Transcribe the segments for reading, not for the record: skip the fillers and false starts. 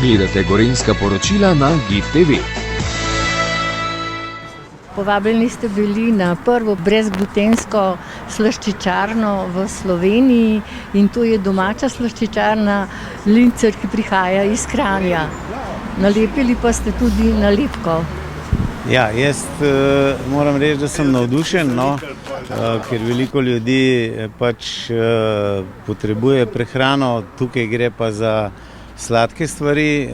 Gledate Gorenjska poročila na GIF TV. Povabljeni ste bili na prvo brezglutensko slaščičarno v Sloveniji in to je domača slaščičarna Lincer, ki prihaja iz Kranja. Nalepili pa ste tudi nalepko. Ja, jaz moram reči, da sem navdušen, ker veliko ljudi pač potrebuje prehrano, tukaj gre pa za sladke stvari,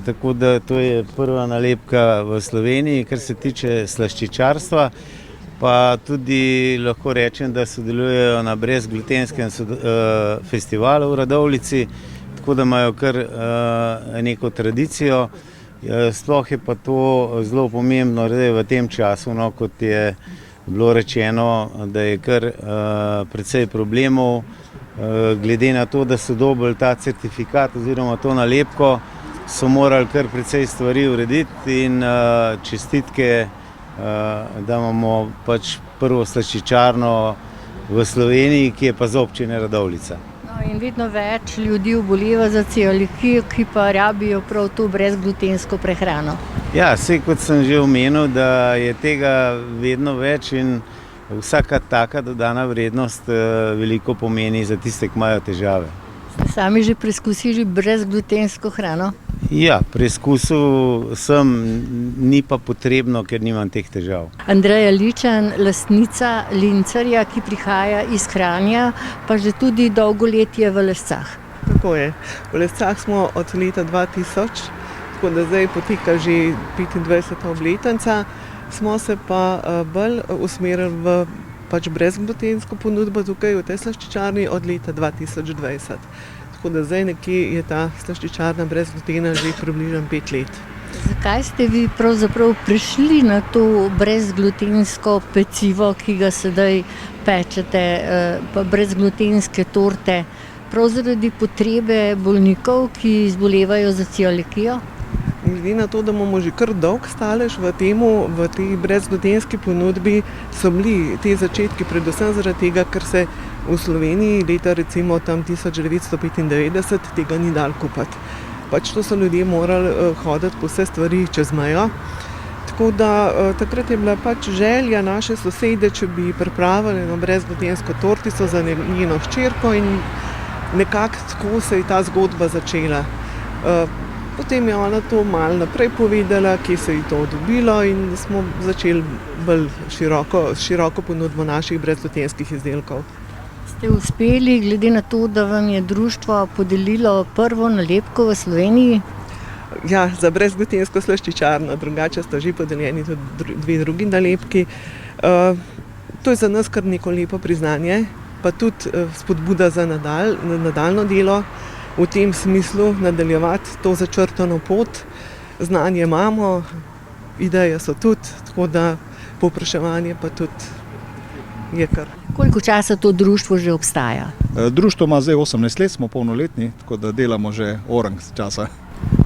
tako da to je prva nalepka v Sloveniji, kar se tiče slaščičarstva, pa tudi lahko rečem, da sodelujejo na brezglutenskem festivalu v Radovljici, tako da imajo kar neko tradicijo. Sploh je pa to zelo pomembno v tem času, kot je bilo rečeno, da je kar precej problemov. Glede na to, da so dobili ta certifikat oziroma to nalepko, so morali kar precej stvari urediti in čestitke, da imamo pač prvo slaščičarno v Sloveniji, ki je pa z občine Radovljica. In vedno več ljudi oboleva za celiakijo, ki pa rabijo prav to brezglutensko prehrano. Ja, saj kot sem že omenil, da je tega vedno več in vsaka taka dodana vrednost veliko pomeni za tiste, ki imajo težave. Ste sami že preizkusili brezglutensko hrano? Ja, preizkusil sem, ni pa potrebno, ker nimam teh težav. Andreja Ličan, lastnica Lincerja, ki prihaja iz Kranja, pa že tudi dolgoletje v Lescah. Tako je. V Lescah smo od leta 2000, tako da zdaj poteka že 25. obletnica. Smo se pa bolj usmerili v brezglutensko ponudbo tukaj v tej slaščičarni od leta 2020. Tako da zdaj nekje je ta slaščičarna brez glutena že približno 5 let. Zakaj ste vi pravzaprav prišli na to brezglutensko pecivo, ki ga sedaj pečete, pa brezglutenske torte? Prav zaradi potrebe bolnikov, ki zbolevajo za celiakijo? Glede na to, da imamo že kar dolg stalež v tej brezglutenski ponudbi, so bili te začetki predvsem zaradi tega, ker se v Sloveniji leta recimo tam 1995 tega ni dalo kupiti. Pač to so ljudje morali hoditi po vse stvari čez mejo. Tako da takrat je bila pač želja naše sosede, če bi pripravili eno brezglutensko tortico za njeno hčerko in nekako tako se je ta zgodba začela. Potem je ona to malo naprej povedala, kje se je to dobilo in smo začeli bolj široko ponudbo naših brezglutenskih izdelkov. Ste uspeli, glede na to, da vam je društvo podelilo prvo nalepko v Sloveniji? Ja, za brezglutensko slaščičarno, drugače sta že podeljeni tudi 2 drugi nalepki. To je za nas kar neko lepo priznanje, pa tudi spodbuda za nadaljnje delo. V tem smislu nadaljevati to začrtano pot. Znanje imamo, ideje so tudi, tako da povpraševanje pa tudi je kar. Koliko časa to društvo že obstaja? Društvo ima zdaj 18 let, smo polnoletni, tako da delamo že orang časa.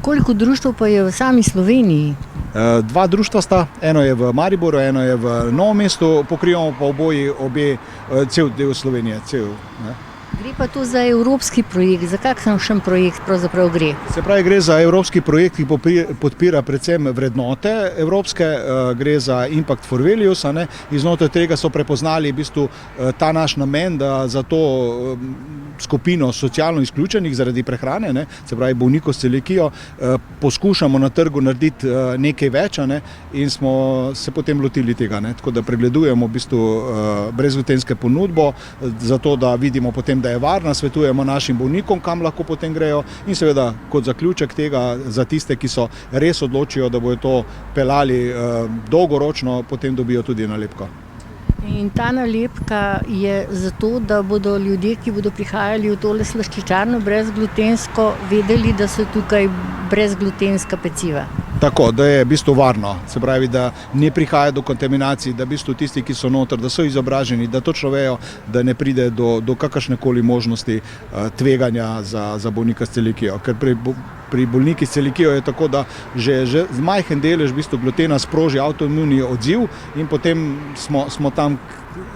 Koliko društv pa je v sami Sloveniji? 2 društva sta, eno je v Mariboru, eno je v Novem mestu, pokrivamo pa cel del Slovenije. Gre pa to za evropski projekt. Za kakšen projekt pravzaprav gre? Se pravi, gre za evropski projekt, ki podpira predvsem vrednote evropske, gre za Impact for Values, in znotraj tega so prepoznali v bistvu ta naš namen, da za to skupino socialno izključenih zaradi prehrane, se pravi bolnikov s celiakijo, poskušamo na trgu narediti nekaj več, in smo se potem lotili tega. Tako da pregledujemo v bistvu brezglutenske ponudbo, zato da vidimo potem, da je varna, svetujemo našim bolnikom, kam lahko potem grejo in seveda kot zaključek tega za tiste, ki so res odločijo, da bojo to pelali dolgoročno, potem dobijo tudi nalepko. In ta nalepka je zato, da bodo ljudje, ki bodo prihajali v tole slaščičarno brezglutensko, vedeli, da so tukaj brezglutenska peciva. Tako, da je v bistvu varno, se pravi, da ne prihaja do kontaminacij, da v bistvu tisti, ki so noter, da so izobraženi, da točno vejo, da ne pride do kakršnekoli možnosti tveganja za bolnika s celiakijo. Ker pri bolniki s celiakijo je tako, da že majhen delež v bistvu glutena sproži avtoimuni odziv in potem smo tam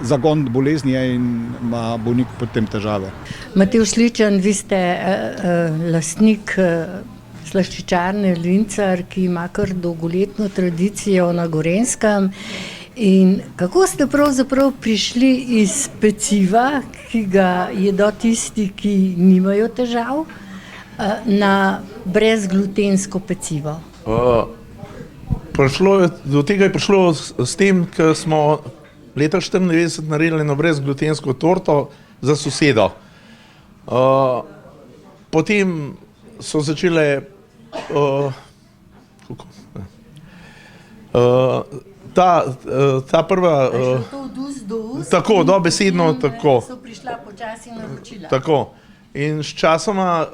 zagon bolezni in ima bolnik potem težave. Matevž Ličan, vi ste lastnik slaščičarne Lincar, ki ima kar dolgoletno tradicijo na Gorenjskem. In kako ste pravzaprav prišli iz peciva, ki ga jedo tisti, ki nimajo težav, na brezglutensko pecivo? Do tega je prišlo s tem, ker smo leta 1994 naredili eno brezglutensko torto za sosedo. Potem so začele ta prva, tako, dobesedno tako. So prišla počasi naročila. Tako. In s časoma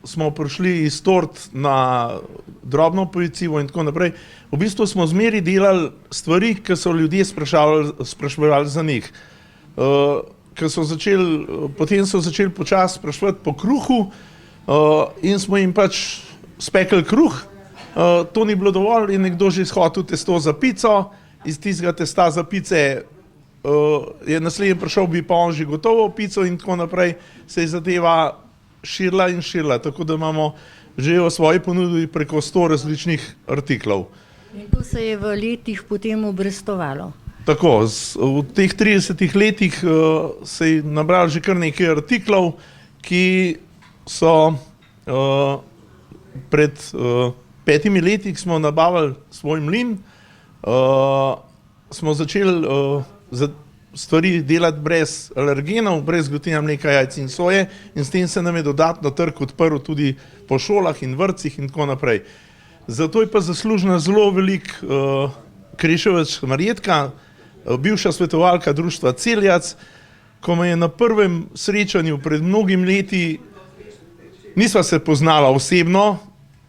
smo prišli iz tort na drobno pecivo in tako naprej. V bistvu smo zmeri delali stvari, ki so ljudje spraševali za njih. Potem so začeli počasi spraševati po kruhu in smo jim pač spekli kruh. To ni bilo dovolj in nekdo že hotel testo za pico. Iz tistega testa za pice je naslednji prišel, bi pa on že gotovo pico in tako naprej. Se je zadeva širila in širila, tako da imamo že v svoji ponudbi preko 100 različnih artiklov. In to se je v letih potem obrestovalo. Tako, v teh 30 letih se je nabralo že kar nekaj artiklov, ki so pred 5 leti smo nabavili svoj mlin, smo začeli stvari delati brez alergenov, brez glutena, mleka, jajc in soje in s tem se nam je dodatno trg odprl tudi po šolah in vrtcih in tako naprej. Zato je pa zaslužna zelo velik Kreševec Marjetka, bivša svetovalka društva Celjac, ko me je na prvem srečanju pred mnogim leti, nisva se poznala osebno,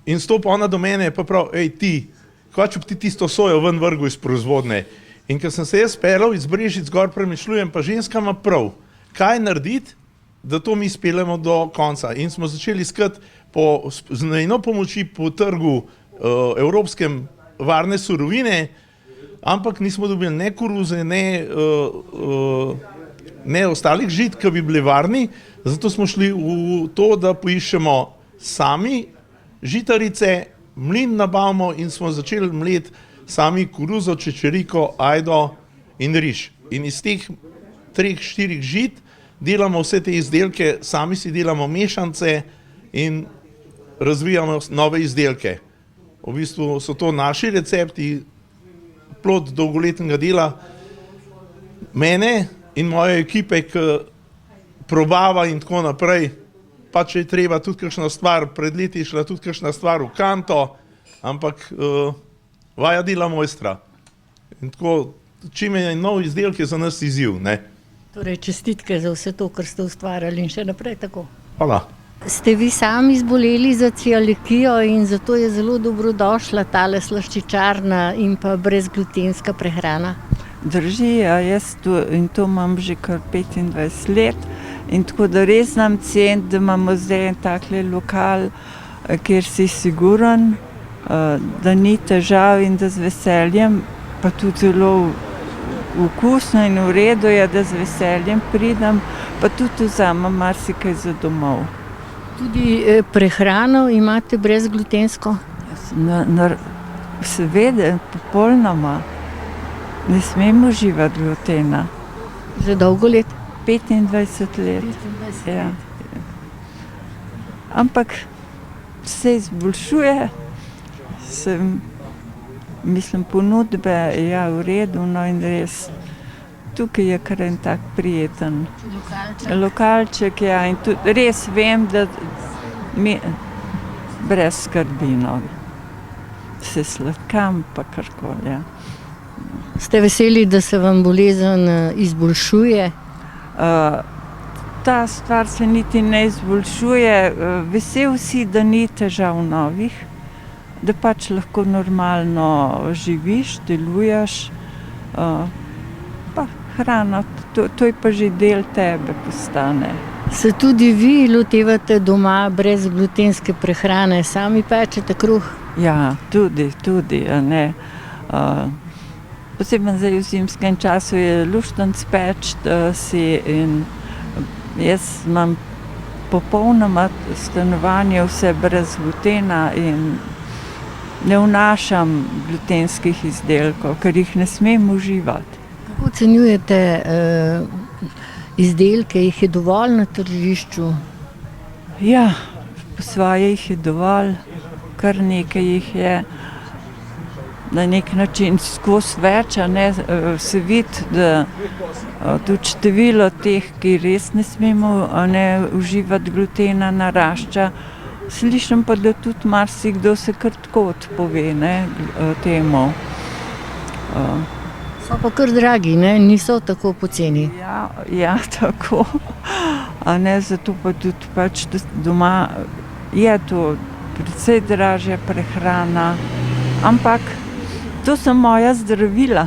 in stopa ona do mene pa prav, ej ti, kaj če bi ti tisto sojo ven vrgel iz proizvodne? In ko sem se jaz peljal iz Brežic gor, premišljujem, pa ženska ima prav, kaj narediti, da to mi speljemo do konca. In smo začeli iskati z njeno pomoči po trgu evropskem varne surovine, ampak nismo dobili ne koruze, ne ostalih žit, ki bi bili varni, zato smo šli v to, da poiščemo sami žitarice, mlin nabavimo in smo začeli mleti sami koruzo, čečeriko, ajdo in riž. In iz teh 3-4 žit delamo vse te izdelke, sami si delamo mešance in razvijamo nove izdelke. V bistvu so to naši recepti, plod dolgoletnega dela mene in moje ekipe, ki probava in tako naprej. Pa če je treba tudi kakšna stvar, pred leti je šla tudi kakšna stvar v kanto, ampak vaja dela mojstra. In tako, čim je nov izdelek, je za nas izziv, ne? Torej, čestitke za vse to, kar ste ustvarjali in še naprej tako. Hvala. Ste vi sami zboleli za celiakijo in zato je zelo dobrodošla tale slaščičarna in pa brezglutenska prehrana? Drži, jaz to imam že kar 25 let. In tako da res znam ceniti, da imamo zdaj en takle lokal, kjer si siguren, da ni težav in da z veseljem, pa tudi zelo okusno in v redu je, da z veseljem pridem, pa tudi vzamem marsikaj za domov. Tudi prehrano imate brezglutensko? Seveda, popolnoma. Ne smemo uživati glutena. Že dolgo let? 25 let. Ja. Ampak se izboljšuje, mislim, ponudbe je v redu, no in res tukaj je kar en tak prijeten lokalček, ja, in tudi res vem, da mi brez skrbi, no, se sladkam pa karkoli, ja. Ste veseli, da se vam bolezen izboljšuje? Ta stvar se niti ne izboljšuje, vesel si, da ni težav novih, da pač lahko normalno živiš, deluješ, pa hrana, to je pa že del tebe postane. Se tudi vi lotevate doma brezglutenske prehrane, sami pečete kruh? Ja, tudi, ne. Posebno zdaj v zimskem času je luštenc peč si in jaz imam popolnoma stanovanje vse brez glutena in ne vnašam glutenskih izdelkov, ker jih ne smem uživati. Kako ocenjujete izdelke, jih je dovolj na tržišču? Ja, po svoje jih je dovolj, kar nekaj jih je. Na nek način skozi več, a ne, se vidi, da tudi število teh, ki res ne smemo uživati glutena, narašča. Slišim pa, da tudi marsikdo se kar tako odpove temu. So pa kar dragi, ne? Niso tako poceni. Ja, tako. A ne, zato pa tudi pač doma je to precej dražja prehrana, ampak to so moja zdravila.